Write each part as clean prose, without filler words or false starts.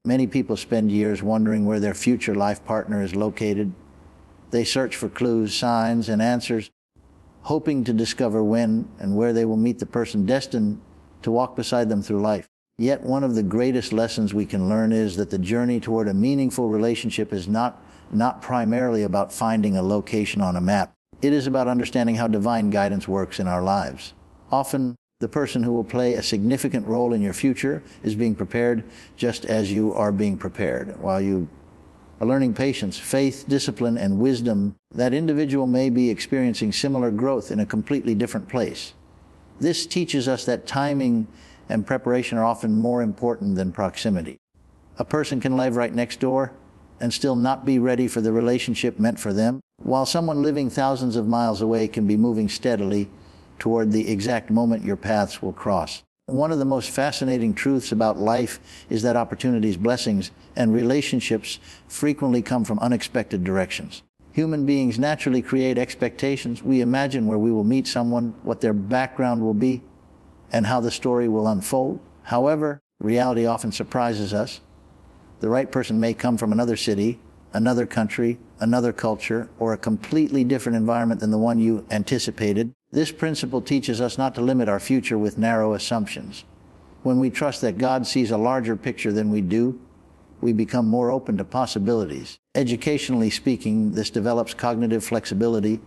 Many people spend years wondering where their future life partner is located. They search for clues, signs, and answers, hoping to discover when and where they will meet the person destined to walk beside them through life. Yet one of the greatest lessons we can learn is that the journey toward a meaningful relationship is not primarily about finding a location on a map. It is about understanding how divine guidance works in our lives. Often, the person who will play a significant role in your future is being prepared just as you are being prepared. While you are learning patience, faith, discipline, and wisdom, that individual may be experiencing similar growth in a completely different place. This teaches us that timing and preparation are often more important than proximity. A person can live right next door and still not be ready for the relationship meant for them, while someone living thousands of miles away can be moving steadily toward the exact moment your paths will cross. One of the most fascinating truths about life is that opportunities, blessings, and relationships frequently come from unexpected directions. Human beings naturally create expectations. We imagine where we will meet someone, what their background will be, and how the story will unfold. However, reality often surprises us. The right person may come from another city, another country, another culture, or a completely different environment than the one you anticipated. This principle teaches us not to limit our future with narrow assumptions. When we trust that God sees a larger picture than we do, we become more open to possibilities. Educationally speaking, this develops cognitive flexibility,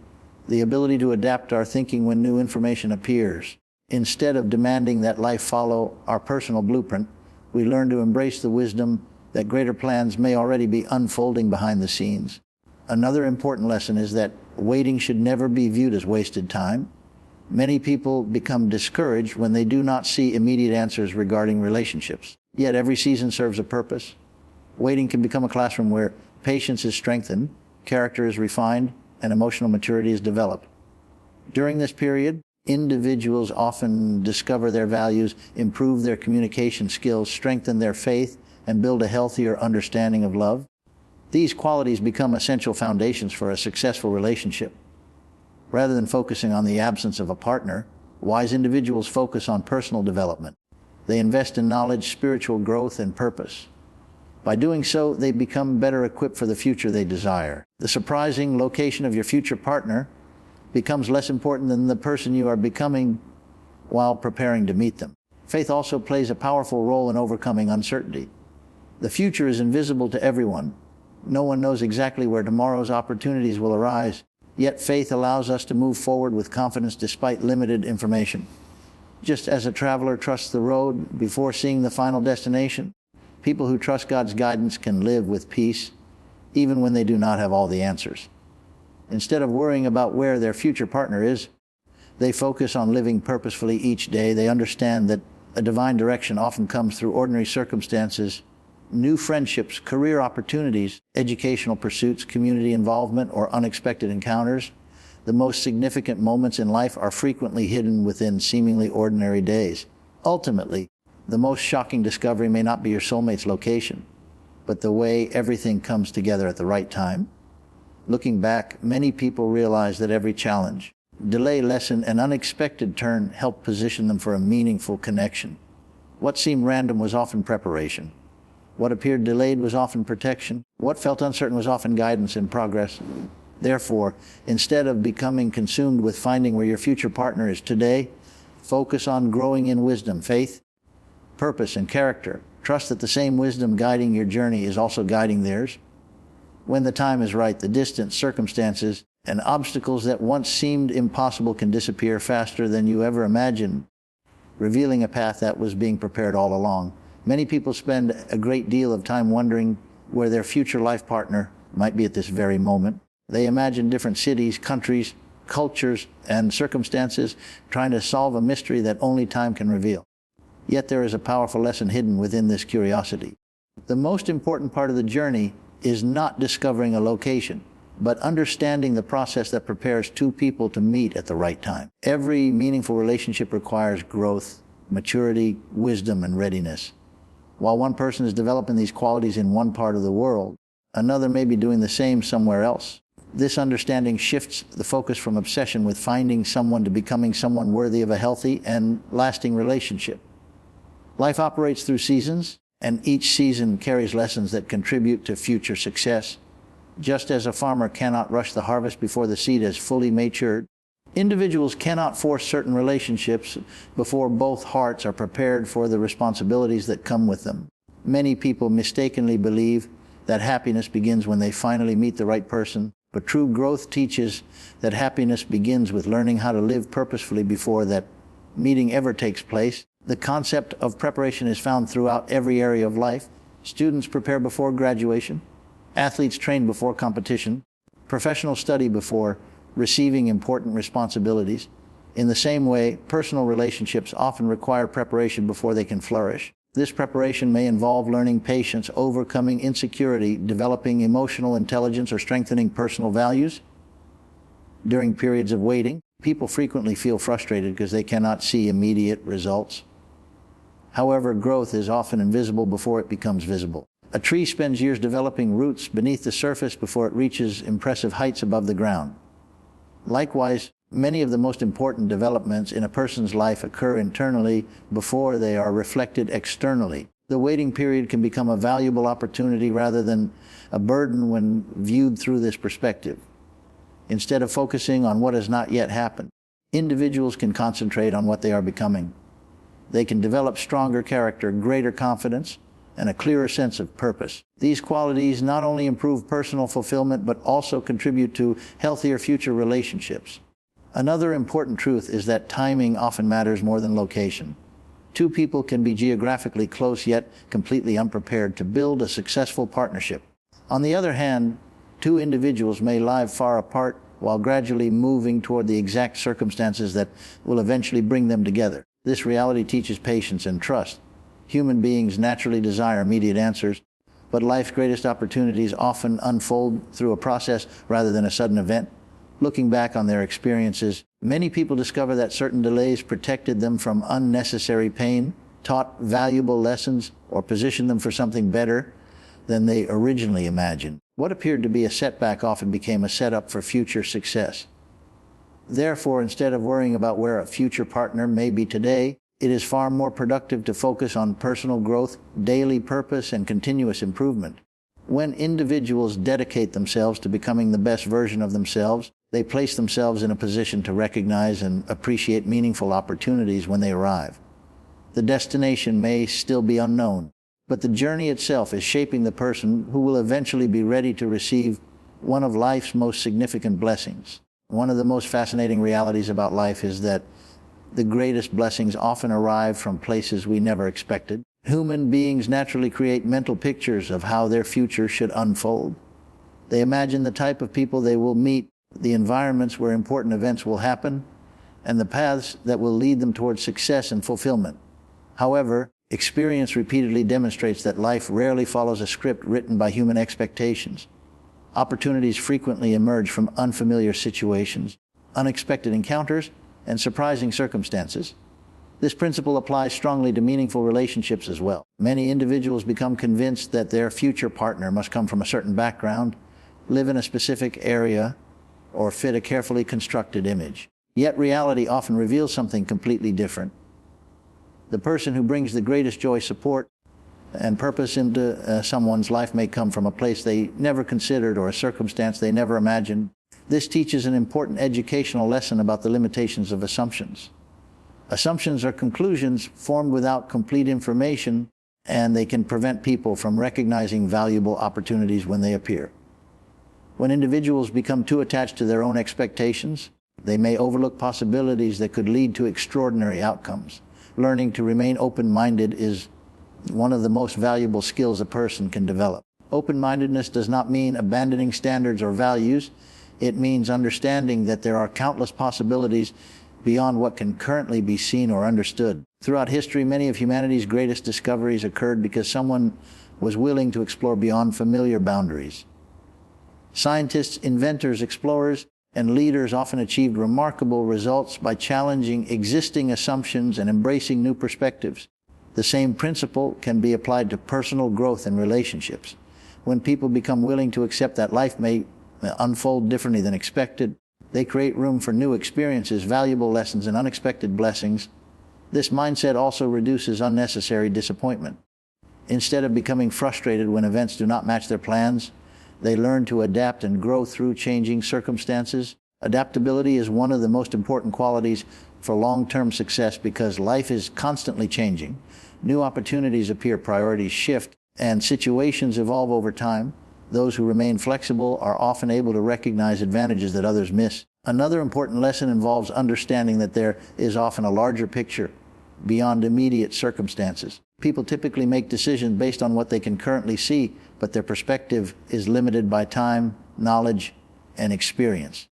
the ability to adapt our thinking when new information appears. Instead of demanding that life follow our personal blueprint, we learn to embrace the wisdom that greater plans may already be unfolding behind the scenes. Another important lesson is that waiting should never be viewed as wasted time. Many people become discouraged when they do not see immediate answers regarding relationships. Yet every season serves a purpose. Waiting can become a classroom where patience is strengthened, character is refined, and emotional maturity is developed. During this period, individuals often discover their values, improve their communication skills, strengthen their faith, and build a healthier understanding of love. These qualities become essential foundations for a successful relationship. Rather than focusing on the absence of a partner, wise individuals focus on personal development. They invest in knowledge, spiritual growth, and purpose. By doing so, they become better equipped for the future they desire. The surprising location of your future partner becomes less important than the person you are becoming while preparing to meet them. Faith also plays a powerful role in overcoming uncertainty. The future is invisible to everyone. No one knows exactly where tomorrow's opportunities will arise, yet faith allows us to move forward with confidence despite limited information. Just as a traveler trusts the road before seeing the final destination, people who trust God's guidance can live with peace, even when they do not have all the answers. Instead of worrying about where their future partner is, they focus on living purposefully each day. They understand that a divine direction often comes through ordinary circumstances, new friendships, career opportunities, educational pursuits, community involvement, or unexpected encounters. The most significant moments in life are frequently hidden within seemingly ordinary days. Ultimately, the most shocking discovery may not be your soulmate's location, but the way everything comes together at the right time. Looking back, many people realize that every challenge, delay, lesson, and unexpected turn helped position them for a meaningful connection. What seemed random was often preparation. What appeared delayed was often protection. What felt uncertain was often guidance and progress. Therefore, instead of becoming consumed with finding where your future partner is today, focus on growing in wisdom, faith, purpose, and character. Trust that the same wisdom guiding your journey is also guiding theirs. When the time is right, the distance, circumstances, and obstacles that once seemed impossible can disappear faster than you ever imagined, revealing a path that was being prepared all along. Many people spend a great deal of time wondering where their future life partner might be at this very moment. They imagine different cities, countries, cultures, and circumstances, trying to solve a mystery that only time can reveal. Yet there is a powerful lesson hidden within this curiosity. The most important part of the journey is not discovering a location, but understanding the process that prepares two people to meet at the right time. Every meaningful relationship requires growth, maturity, wisdom, and readiness. While one person is developing these qualities in one part of the world, another may be doing the same somewhere else. This understanding shifts the focus from obsession with finding someone to becoming someone worthy of a healthy and lasting relationship. Life operates through seasons, and each season carries lessons that contribute to future success. Just as a farmer cannot rush the harvest before the seed has fully matured, individuals cannot force certain relationships before both hearts are prepared for the responsibilities that come with them. Many people mistakenly believe that happiness begins when they finally meet the right person, but true growth teaches that happiness begins with learning how to live purposefully before that meeting ever takes place. The concept of preparation is found throughout every area of life. Students prepare before graduation. Athletes train before competition. Professionals study before receiving important responsibilities. In the same way, personal relationships often require preparation before they can flourish. This preparation may involve learning patience, overcoming insecurity, developing emotional intelligence, or strengthening personal values. During periods of waiting, people frequently feel frustrated because they cannot see immediate results. However, growth is often invisible before it becomes visible. A tree spends years developing roots beneath the surface before it reaches impressive heights above the ground. Likewise, many of the most important developments in a person's life occur internally before they are reflected externally. The waiting period can become a valuable opportunity rather than a burden when viewed through this perspective. Instead of focusing on what has not yet happened, individuals can concentrate on what they are becoming. They can develop stronger character, greater confidence, and a clearer sense of purpose. These qualities not only improve personal fulfillment, but also contribute to healthier future relationships. Another important truth is that timing often matters more than location. Two people can be geographically close yet completely unprepared to build a successful partnership. On the other hand, two individuals may live far apart while gradually moving toward the exact circumstances that will eventually bring them together. This reality teaches patience and trust. Human beings naturally desire immediate answers, but life's greatest opportunities often unfold through a process rather than a sudden event. Looking back on their experiences, many people discover that certain delays protected them from unnecessary pain, taught valuable lessons, or positioned them for something better than they originally imagined. What appeared to be a setback often became a setup for future success. Therefore, instead of worrying about where a future partner may be today, it is far more productive to focus on personal growth, daily purpose, and continuous improvement. When individuals dedicate themselves to becoming the best version of themselves, they place themselves in a position to recognize and appreciate meaningful opportunities when they arrive. The destination may still be unknown, but the journey itself is shaping the person who will eventually be ready to receive one of life's most significant blessings. One of the most fascinating realities about life is that the greatest blessings often arrive from places we never expected. Human beings naturally create mental pictures of how their future should unfold. They imagine the type of people they will meet, the environments where important events will happen, and the paths that will lead them towards success and fulfillment. However, experience repeatedly demonstrates that life rarely follows a script written by human expectations. Opportunities frequently emerge from unfamiliar situations, unexpected encounters, and surprising circumstances. This principle applies strongly to meaningful relationships as well. Many individuals become convinced that their future partner must come from a certain background, live in a specific area, or fit a carefully constructed image. Yet reality often reveals something completely different. The person who brings the greatest joy, support, and purpose into someone's life may come from a place they never considered or a circumstance they never imagined. This teaches an important educational lesson about the limitations of assumptions. Assumptions are conclusions formed without complete information, and they can prevent people from recognizing valuable opportunities when they appear. When individuals become too attached to their own expectations, they may overlook possibilities that could lead to extraordinary outcomes. Learning to remain open-minded is one of the most valuable skills a person can develop. Open-mindedness does not mean abandoning standards or values. It means understanding that there are countless possibilities beyond what can currently be seen or understood. Throughout history, many of humanity's greatest discoveries occurred because someone was willing to explore beyond familiar boundaries. Scientists, inventors, explorers, and leaders often achieved remarkable results by challenging existing assumptions and embracing new perspectives. The same principle can be applied to personal growth and relationships. When people become willing to accept that life may unfold differently than expected, they create room for new experiences, valuable lessons, and unexpected blessings. This mindset also reduces unnecessary disappointment. Instead of becoming frustrated when events do not match their plans, they learn to adapt and grow through changing circumstances. Adaptability is one of the most important qualities for long-term success because life is constantly changing. New opportunities appear, priorities shift, and situations evolve over time. Those who remain flexible are often able to recognize advantages that others miss. Another important lesson involves understanding that there is often a larger picture beyond immediate circumstances. People typically make decisions based on what they can currently see, but their perspective is limited by time, knowledge, and experience.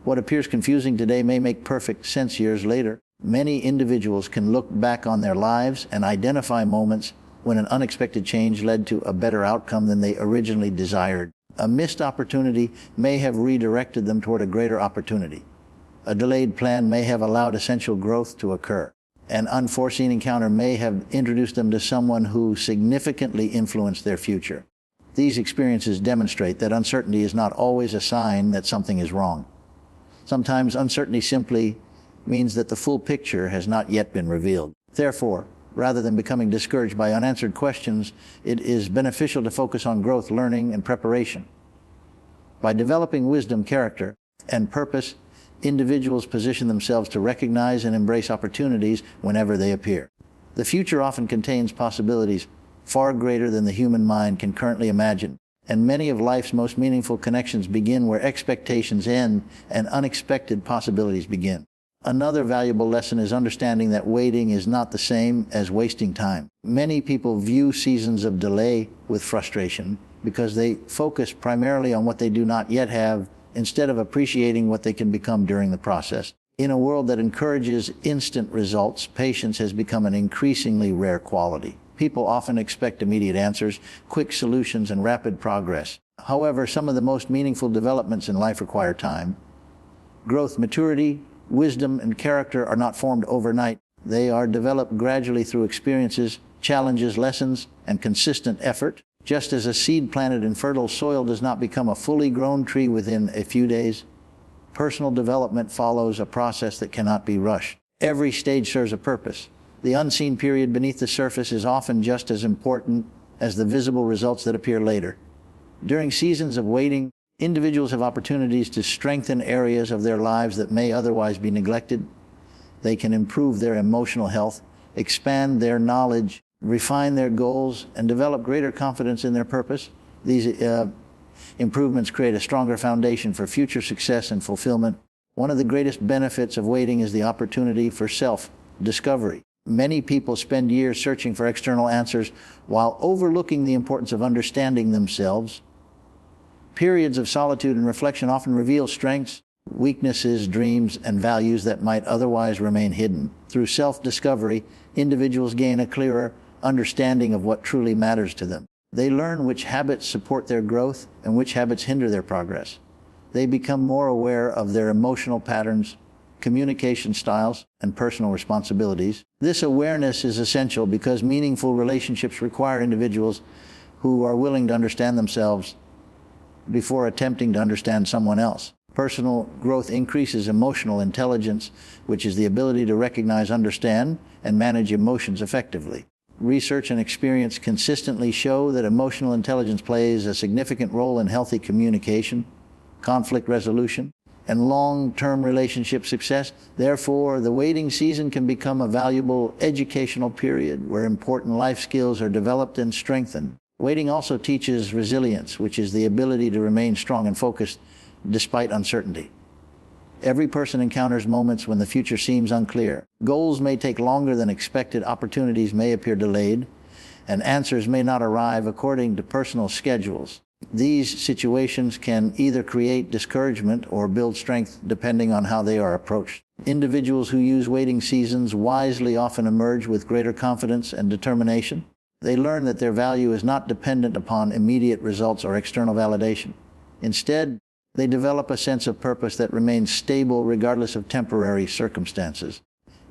What appears confusing today may make perfect sense years later. Many individuals can look back on their lives and identify moments when an unexpected change led to a better outcome than they originally desired. A missed opportunity may have redirected them toward a greater opportunity. A delayed plan may have allowed essential growth to occur. An unforeseen encounter may have introduced them to someone who significantly influenced their future. These experiences demonstrate that uncertainty is not always a sign that something is wrong. Sometimes uncertainty simply means that the full picture has not yet been revealed. Therefore, rather than becoming discouraged by unanswered questions, it is beneficial to focus on growth, learning, and preparation. By developing wisdom, character, and purpose, individuals position themselves to recognize and embrace opportunities whenever they appear. The future often contains possibilities far greater than the human mind can currently imagine, and many of life's most meaningful connections begin where expectations end and unexpected possibilities begin. Another valuable lesson is understanding that waiting is not the same as wasting time. Many people view seasons of delay with frustration because they focus primarily on what they do not yet have instead of appreciating what they can become during the process. In a world that encourages instant results, patience has become an increasingly rare quality. People often expect immediate answers, quick solutions, and rapid progress. However, some of the most meaningful developments in life require time. Growth, maturity, wisdom, and character are not formed overnight. They are developed gradually through experiences, challenges, lessons, and consistent effort. Just as a seed planted in fertile soil does not become a fully grown tree within a few days, personal development follows a process that cannot be rushed. Every stage serves a purpose. The unseen period beneath the surface is often just as important as the visible results that appear later. During seasons of waiting, individuals have opportunities to strengthen areas of their lives that may otherwise be neglected. They can improve their emotional health, expand their knowledge, refine their goals, and develop greater confidence in their purpose. These improvements create a stronger foundation for future success and fulfillment. One of the greatest benefits of waiting is the opportunity for self-discovery. Many people spend years searching for external answers while overlooking the importance of understanding themselves. Periods of solitude and reflection often reveal strengths, weaknesses, dreams, and values that might otherwise remain hidden. Through self-discovery, individuals gain a clearer understanding of what truly matters to them. They learn which habits support their growth and which habits hinder their progress. They become more aware of their emotional patterns, communication styles, and personal responsibilities. This awareness is essential because meaningful relationships require individuals who are willing to understand themselves before attempting to understand someone else. Personal growth increases emotional intelligence, which is the ability to recognize, understand, and manage emotions effectively. Research and experience consistently show that emotional intelligence plays a significant role in healthy communication, conflict resolution, and long-term relationship success. Therefore, the waiting season can become a valuable educational period where important life skills are developed and strengthened. Waiting also teaches resilience, which is the ability to remain strong and focused despite uncertainty. Every person encounters moments when the future seems unclear. Goals may take longer than expected, opportunities may appear delayed, and answers may not arrive according to personal schedules. These situations can either create discouragement or build strength depending on how they are approached. Individuals who use waiting seasons wisely often emerge with greater confidence and determination. They learn that their value is not dependent upon immediate results or external validation. Instead, they develop a sense of purpose that remains stable regardless of temporary circumstances.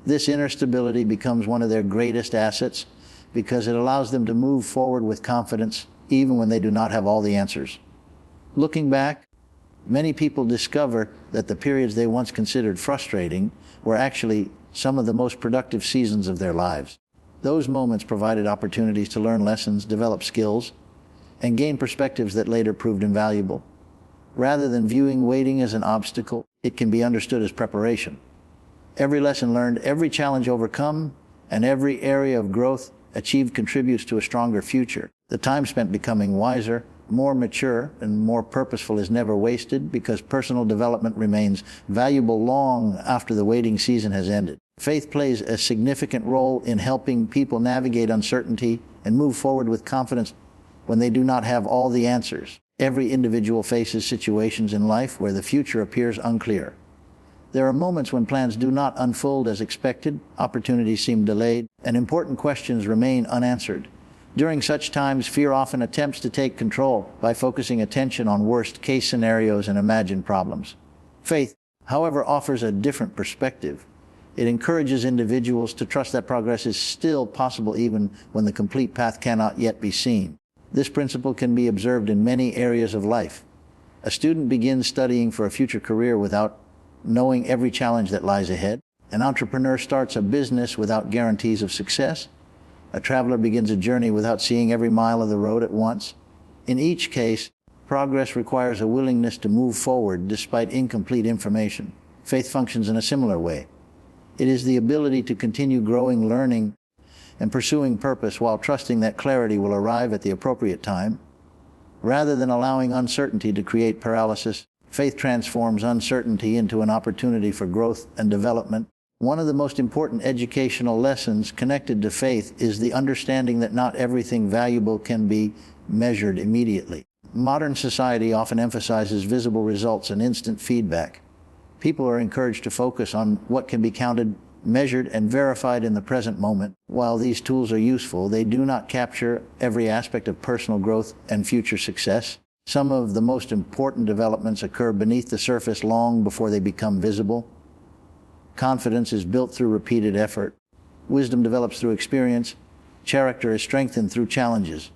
This inner stability becomes one of their greatest assets because it allows them to move forward with confidence even when they do not have all the answers. Looking back, many people discover that the periods they once considered frustrating were actually some of the most productive seasons of their lives. Those moments provided opportunities to learn lessons, develop skills, and gain perspectives that later proved invaluable. Rather than viewing waiting as an obstacle, it can be understood as preparation. Every lesson learned, every challenge overcome, and every area of growth achieved contributes to a stronger future. The time spent becoming wiser, more mature, and more purposeful is never wasted because personal development remains valuable long after the waiting season has ended. Faith plays a significant role in helping people navigate uncertainty and move forward with confidence when they do not have all the answers. Every individual faces situations in life where the future appears unclear. There are moments when plans do not unfold as expected, opportunities seem delayed, and important questions remain unanswered. During such times, fear often attempts to take control by focusing attention on worst-case scenarios and imagined problems. Faith, however, offers a different perspective. It encourages individuals to trust that progress is still possible even when the complete path cannot yet be seen. This principle can be observed in many areas of life. A student begins studying for a future career without knowing every challenge that lies ahead. An entrepreneur starts a business without guarantees of success. A traveler begins a journey without seeing every mile of the road at once. In each case, progress requires a willingness to move forward despite incomplete information. Faith functions in a similar way. It is the ability to continue growing, learning, and pursuing purpose while trusting that clarity will arrive at the appropriate time. Rather than allowing uncertainty to create paralysis, faith transforms uncertainty into an opportunity for growth and development. One of the most important educational lessons connected to faith is the understanding that not everything valuable can be measured immediately. Modern society often emphasizes visible results and instant feedback. People are encouraged to focus on what can be counted, measured, and verified in the present moment. While these tools are useful, they do not capture every aspect of personal growth and future success. Some of the most important developments occur beneath the surface long before they become visible. Confidence is built through repeated effort. Wisdom develops through experience. Character is strengthened through challenges.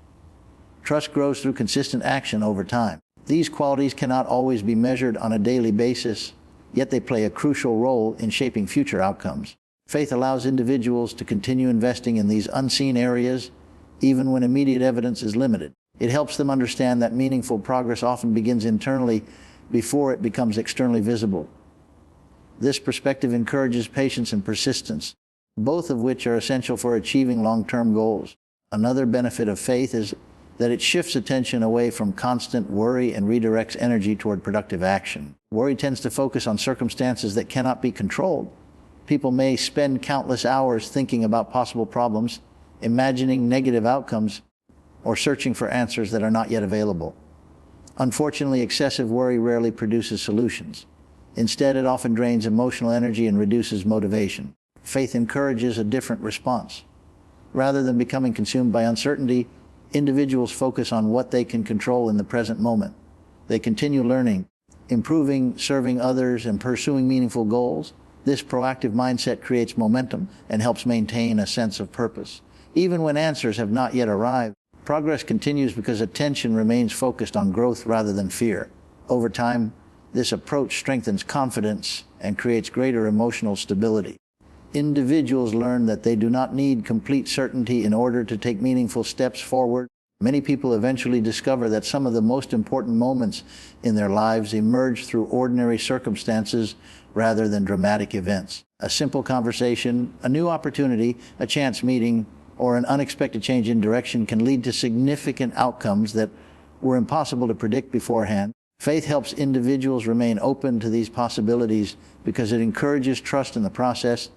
Trust grows through consistent action over time. These qualities cannot always be measured on a daily basis, yet they play a crucial role in shaping future outcomes. Faith allows individuals to continue investing in these unseen areas, even when immediate evidence is limited. It helps them understand that meaningful progress often begins internally before it becomes externally visible. This perspective encourages patience and persistence, both of which are essential for achieving long-term goals. Another benefit of faith is that it shifts attention away from constant worry and redirects energy toward productive action. Worry tends to focus on circumstances that cannot be controlled. People may spend countless hours thinking about possible problems, imagining negative outcomes, or searching for answers that are not yet available. Unfortunately, excessive worry rarely produces solutions. Instead, it often drains emotional energy and reduces motivation. Faith encourages a different response. Rather than becoming consumed by uncertainty, individuals focus on what they can control in the present moment. They continue learning, improving, serving others, and pursuing meaningful goals. This proactive mindset creates momentum and helps maintain a sense of purpose. Even when answers have not yet arrived, progress continues because attention remains focused on growth rather than fear. Over time, this approach strengthens confidence and creates greater emotional stability. Individuals learn that they do not need complete certainty in order to take meaningful steps forward. Many people eventually discover that some of the most important moments in their lives emerge through ordinary circumstances rather than dramatic events. A simple conversation, a new opportunity, a chance meeting, or an unexpected change in direction can lead to significant outcomes that were impossible to predict beforehand. Faith helps individuals remain open to these possibilities because it encourages trust in the process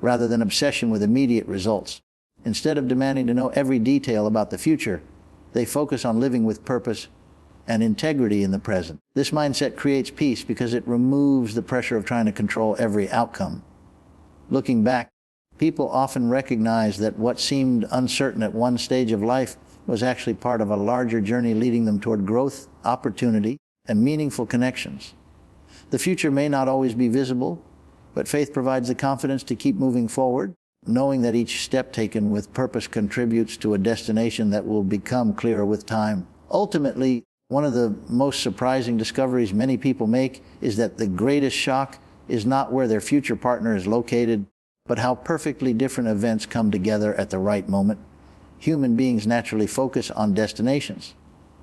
rather than obsession with immediate results. Instead of demanding to know every detail about the future, they focus on living with purpose and integrity in the present. This mindset creates peace because it removes the pressure of trying to control every outcome. Looking back, people often recognize that what seemed uncertain at one stage of life was actually part of a larger journey leading them toward growth, opportunity, and meaningful connections. The future may not always be visible, but faith provides the confidence to keep moving forward, knowing that each step taken with purpose contributes to a destination that will become clearer with time. Ultimately, one of the most surprising discoveries many people make is that the greatest shock is not where their future partner is located, but how perfectly different events come together at the right moment. Human beings naturally focus on destinations.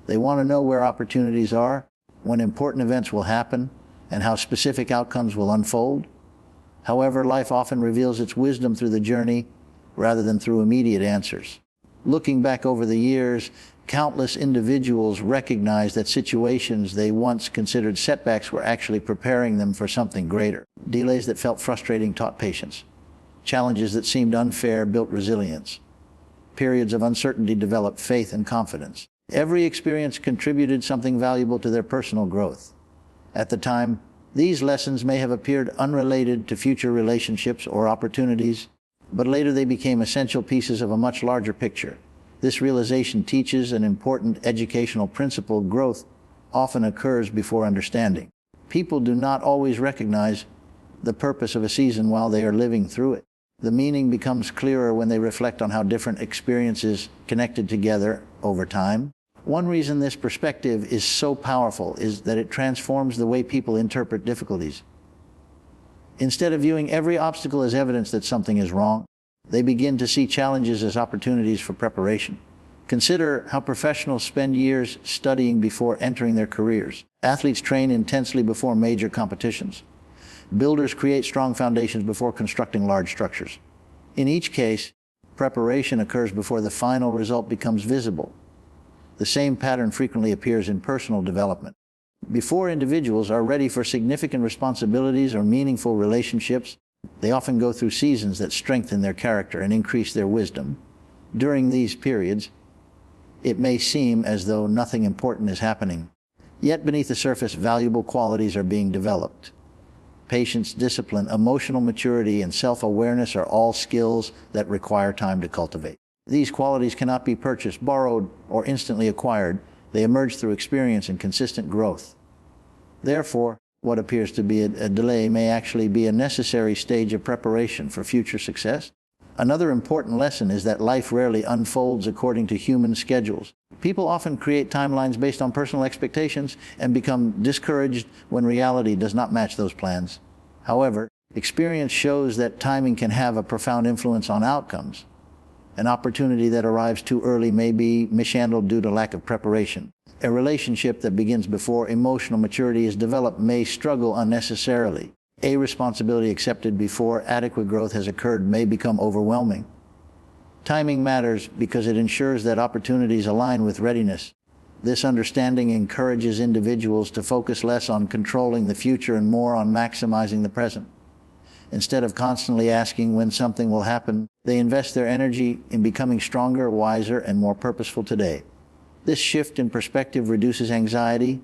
They want to know where opportunities are, when important events will happen, and how specific outcomes will unfold. However, life often reveals its wisdom through the journey rather than through immediate answers. Looking back over the years, countless individuals recognized that situations they once considered setbacks were actually preparing them for something greater. Delays that felt frustrating taught patience. Challenges that seemed unfair built resilience. Periods of uncertainty developed faith and confidence. Every experience contributed something valuable to their personal growth. At the time, these lessons may have appeared unrelated to future relationships or opportunities, but later they became essential pieces of a much larger picture. This realization teaches an important educational principle: growth often occurs before understanding. People do not always recognize the purpose of a season while they are living through it. The meaning becomes clearer when they reflect on how different experiences connected together over time. One reason this perspective is so powerful is that it transforms the way people interpret difficulties. Instead of viewing every obstacle as evidence that something is wrong, they begin to see challenges as opportunities for preparation. Consider how professionals spend years studying before entering their careers. Athletes train intensely before major competitions. Builders create strong foundations before constructing large structures. In each case, preparation occurs before the final result becomes visible. The same pattern frequently appears in personal development. Before individuals are ready for significant responsibilities or meaningful relationships, they often go through seasons that strengthen their character and increase their wisdom. During these periods, it may seem as though nothing important is happening. Yet beneath the surface, valuable qualities are being developed. Patience, discipline, emotional maturity, and self-awareness are all skills that require time to cultivate. These qualities cannot be purchased, borrowed, or instantly acquired. They emerge through experience and consistent growth. Therefore, what appears to be a delay may actually be a necessary stage of preparation for future success. Another important lesson is that life rarely unfolds according to human schedules. People often create timelines based on personal expectations and become discouraged when reality does not match those plans. However, experience shows that timing can have a profound influence on outcomes. An opportunity that arrives too early may be mishandled due to lack of preparation. A relationship that begins before emotional maturity is developed may struggle unnecessarily. A responsibility accepted before adequate growth has occurred may become overwhelming. Timing matters because it ensures that opportunities align with readiness. This understanding encourages individuals to focus less on controlling the future and more on maximizing the present. Instead of constantly asking when something will happen, they invest their energy in becoming stronger, wiser, and more purposeful today. This shift in perspective reduces anxiety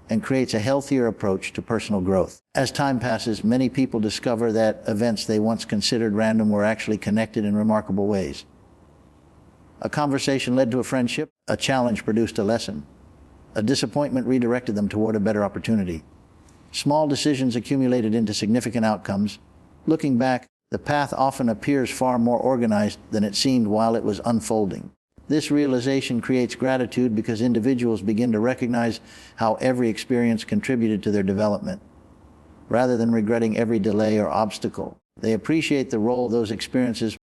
and creates a healthier approach to personal growth. As time passes, many people discover that events they once considered random were actually connected in remarkable ways. A conversation led to a friendship, a challenge produced a lesson, a disappointment redirected them toward a better opportunity. Small decisions accumulated into significant outcomes. Looking back, the path often appears far more organized than it seemed while it was unfolding. This realization creates gratitude because individuals begin to recognize how every experience contributed to their development. Rather than regretting every delay or obstacle, they appreciate the role those experiences